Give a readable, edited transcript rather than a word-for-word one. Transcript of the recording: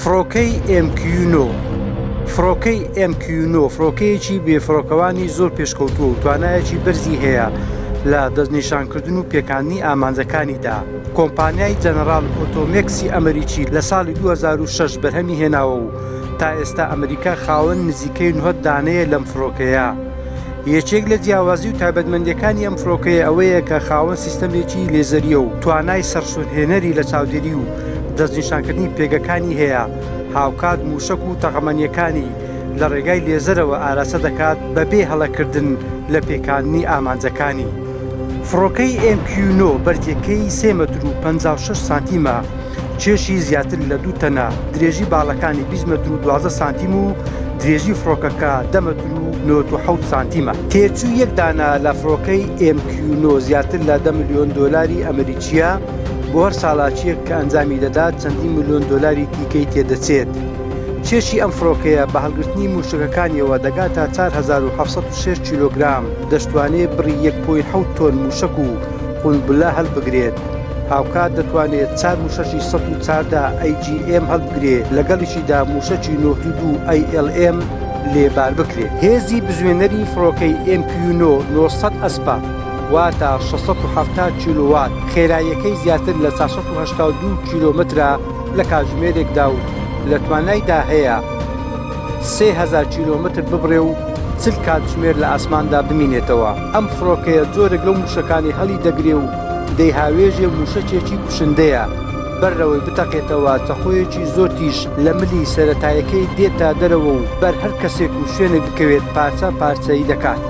فڕۆکەی MQ9 فڕۆکەی MQ9 فڕۆکەیەکی بێفڕۆکەوانی زۆر پێشکەوتووە و توانایەکی بەرزی هەیە لە دەستنیشانکردن و پێکاندنی ئامانجەکانیدا. کۆمپانیای جەنەرال ئۆتۆمێکسی ئەمریکی لە ساڵی 2006 بەرهەمی هێناوە و تا ئێستا ئەمریکا خاوەن نزیکەی 90 دانەیە لەم فڕۆکەیە. یەکێک لە جیاوازی و تایبەتمەندیەکانی ئەم فڕۆکەیە ئەوەیە کە خاوەن سیستەمێکی لێزەریە و توانای سەرسوورهێنەری لە چاودێری و دەستنیشانکردنی پێگەکانی هەیە. هاوکات موشک و تەقەمەنیەکانی لە ڕێگای لێزەرەوە ئاراسە دەکات بەبێ هەڵەکردن لە پێکاندنی ئامانجەکانی. فڕۆکەی MQ9 بەردیەکەی 3 مەتر و 56 سانتیمە، چێشی زیاتر لە 2 تەنە، درێژی باڵەکانی 20 مەتر و 12 سانتیم و درێژی فڕۆکەکە 10 مەتر و 97 سانتیمە. تێچوو یەک دانە لە فڕۆکەی MQ9 زیاتر لە 10 ملیۆن دۆلاری ئەمریکیە بۆ هەر ساڵاچیەک کە ئەنجامی دەدات چەندین ملیۆن دۆلاری دیکەی تێدەچێت. چێشی ئەم فڕۆکەیە بە هەڵگرتنی موشکەکانیەوە دەگاتە 4706 کیلۆگرام، دەشتوانێت بڕی 1.7 تۆن موشک و قونبلە هەڵبگرێت. هاوکات دەتوانێت 4 موشەشی 114 AGM هەڵبگرێت، لەگەڵیشیدا موشەکی 92 ALM لێبار بکرێت. هێزی بژوێنەری فڕۆکەی MQ9 900 ئەسپە واتە 670 کیلۆوات، خێراییەکەی زیاتر لە 482 کیلۆمترە لە کاتژمێرێکدا و لە توانایدا هەیە 3000 کیلۆمتر ببڕێ و 40 کاتژمێر لە ئاسماندا بمینێتەوە. ئەم فڕۆکەیە جۆرێک لەو موشەکانی هەڵی دەگرێ و دەیهاوێژێ موشەکێکی کوشندەیە بەرەوەی بتەقێتەوە تەخۆیەکی زۆر تیژ لە ملی سەرەتایەکەی دێتە دەرەوە و بەر هەر کەسێک و شوێنێک بکەوێت پارچە پارچەی دەکات.